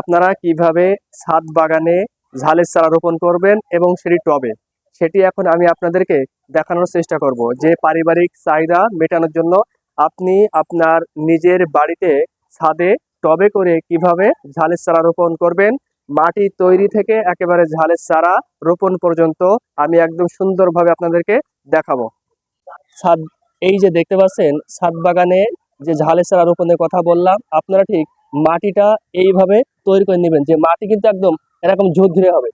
আপনারা কিভাবে ছাদ বাগানে ঝালের চারা রোপণ করবেন এবং সেটি টবে, সেটি এখন আমি আপনাদেরকে দেখানোর চেষ্টা করব। যে পারিবারিক চাহিদা মেটানোর জন্য আপনি আপনার নিজের বাড়িতে ছাদে টবে করে কিভাবে ঝালের চারা রোপণ করবেন, মাটি তৈরি থেকে একেবারে ঝালের চারা রোপণ পর্যন্ত আমি একদম সুন্দরভাবে আপনাদেরকে দেখাবো। ছাদ, এই যে দেখতে পাচ্ছেন ছাদ বাগানে যে ঝালের চারা রোপণের কথা বললাম, আপনারা ঠিক মাটিটা এইভাবে তৈরি করে নেবেন। যে মাটি কিন্তু একদম এরকম ঝুরঝুরে হবে,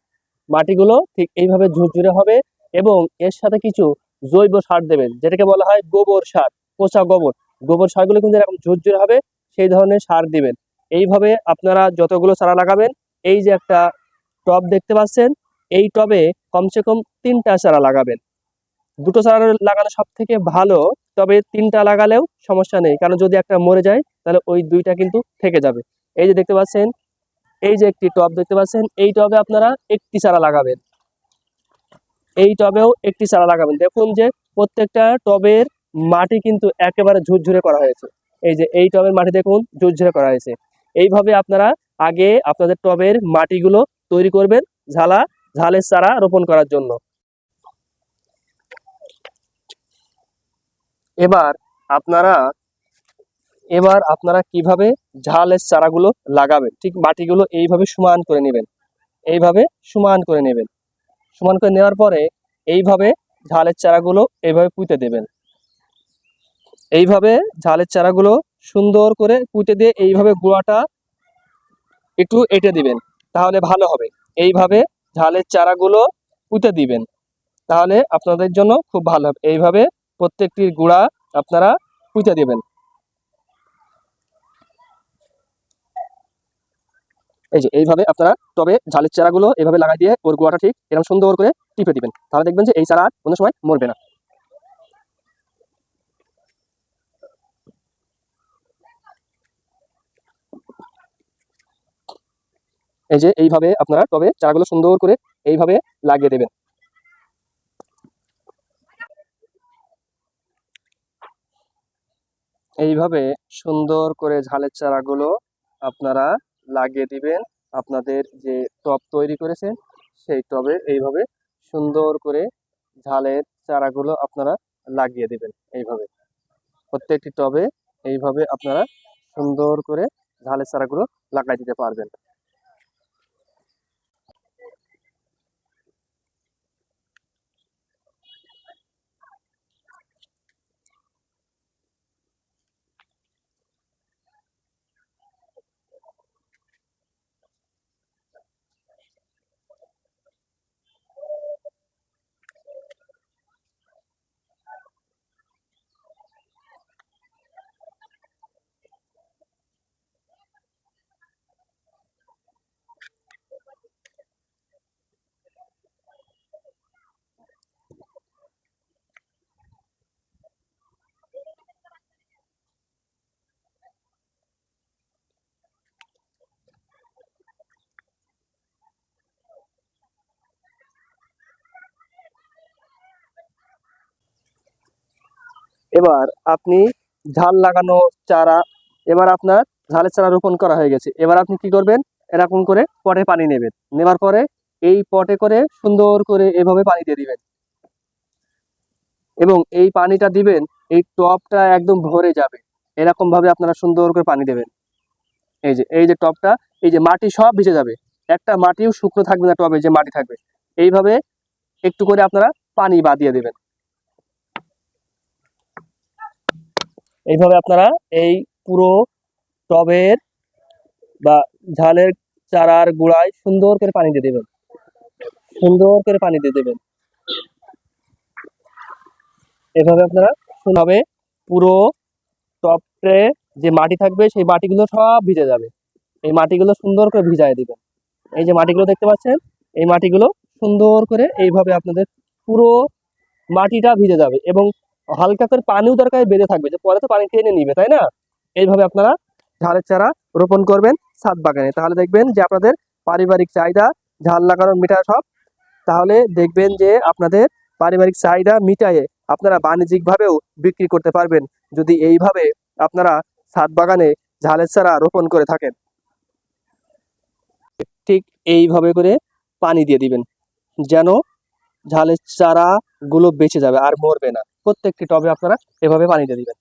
মাটিগুলো ঠিক এইভাবে ঝুরঝুরে হবে এবং এর সাথে কিছু জৈব সার দেবেন, যেটাকে বলা হয় গোবর সার, পচা গোবর। গোবর সারগুলো কিন্তু এরকম ঝুরঝুরে হবে, সেই ধরনের সার দিবেন। এইভাবে আপনারা যতগুলো চারা লাগাবেন, এই যে একটা টব দেখতে পাচ্ছেন, এই টবে কমসে কম 3টা চারা লাগাবেন। দুটো চারা লাগানো সব থেকে ভালো, তবে 3টা লাগালেও সমস্যা নেই, কারণ যদি একটা মরে যায় তাহলে ওই 2টা কিন্তু থেকে যাবে। এই যে দেখতে পাচ্ছেন, এই যে একটি টব দেখতে পাচ্ছেন, এই টবে আপনারা একটি চারা লাগাবেন, এই টবেও একটি চারা লাগাবেন। দেখুন যে প্রত্যেকটা টবের মাটি কিন্তু একেবারে ঝুরঝুরে করা হয়েছে। এই যে এই টবের মাটি দেখুন ঝুরঝুরে করা হয়েছে। এইভাবে আপনারা আগে আপনাদের টবের মাটিগুলো তৈরি করবেন ঝালের চারা রোপণ করার জন্য। এবার আপনারা এবার আপনারা কিভাবে ঝালের চারাগুলো লাগাবেন, ঠিক মাটিগুলো এইভাবে সমান করে নেবেন, এইভাবে সমান করে নেবেন। সমান করে নেওয়ার পরে এইভাবে ঝালের চারাগুলো এইভাবে পুঁতে দেবেন। এইভাবে ঝালের চারাগুলো সুন্দর করে পুঁতে দিয়ে এইভাবে গোড়াটা একটু এঁটে দিবেন, তাহলে ভালো হবে। এইভাবে ঝালের চারাগুলো পুঁতে দিবেন, তাহলে আপনাদের জন্য খুব ভালো হবে। এইভাবে প্রত্যেকটির গোড়া আপনারা পুঁতে দেবেন। এই যে এইভাবে আপনারা টবে ঝালের চারাগুলো এইভাবে লাগাই দিয়ে ওর গোড়াটা ঠিক এরকম সুন্দর করে টিপে দিবেন, তাহলে দেখবেন যে এই চারা আর কোনো সময় মরবে না। এই যে এইভাবে আপনারা টবে চারাগুলো সুন্দর করে এইভাবে লাগিয়ে দেবেন। এইভাবে সুন্দর করে ঝালের চারাগুলো আপনারা লাগিয়ে দিবেন। আপনাদের যে টব তৈরি করেছেন সেই টবে এইভাবে সুন্দর করে ঝালের চারাগুলো আপনারা লাগিয়ে দিবেন। এইভাবে প্রত্যেকটি টবে এইভাবে আপনারা সুন্দর করে ঝালের চারাগুলো লাগাই দিতে পারবেন। এবার আপনি ঝাল লাগানো চারা, এবার আপনার ঝালের চারা রোপণ করা হয়ে গেছে। এবার আপনি কি করবেন, এরকম করে পটে পানি নেবেন, নেবার পরে এই পটে করে সুন্দর করে এভাবে পানি দিয়ে দিবেন এবং এই পানিটা দিবেন, এই টবটা একদম ভরে যাবে। এরকম ভাবে আপনারা সুন্দর করে পানি দেবেন। এই যে টবটা, এই যে মাটি সব ভিজে যাবে, একটা মাটিও শুকনো থাকবে না, টবে যে মাটি থাকবে। এইভাবে একটু করে আপনারা পানি বাদিয়ে দেবেন। এইভাবে আপনারা এই পুরো টবের বা ঝালের চারার গোড়ায় সুন্দর করে পানি দিয়ে দেবেন, সুন্দর করে পানি দিয়ে দেবেন। এভাবে আপনারা সুন্দরভাবে পুরো টবে যে মাটি থাকবে সেই মাটিগুলো সব ভিজে যাবে। এই মাটিগুলো সুন্দর করে ভিজায় দিবেন। এই যে মাটিগুলো দেখতে পাচ্ছেন, এই মাটিগুলো সুন্দর করে এইভাবে আপনাদের পুরো মাটিটা ভিজে যাবে এবং হালকা করে পানিও দরকার বেঁধে থাকবে, যে পরে তো পানি টেনে নিবে, তাই না? এইভাবে আপনারা ঝালের চারা রোপণ করবেন ছাদ বাগানে, তাহলে দেখবেন যে আপনাদের পারিবারিক চাহিদা ঝাল লাগানোর মিটা সব। তাহলে দেখবেন যে আপনাদের পারিবারিক চাহিদা মিটায়ে আপনারা বাণিজ্যিকভাবেও বিক্রি করতে পারবেন, যদি এইভাবে আপনারা ছাদ বাগানে ঝালের চারা রোপণ করে থাকেন। ঠিক এইভাবে করে পানি দিয়ে দিবেন, যেন ঝালের চারাগুলো বেঁচে যাবে আর মরবে না। প্রত্যেকটি টবে আপনারা এভাবে পানি দিয়ে দিবেন।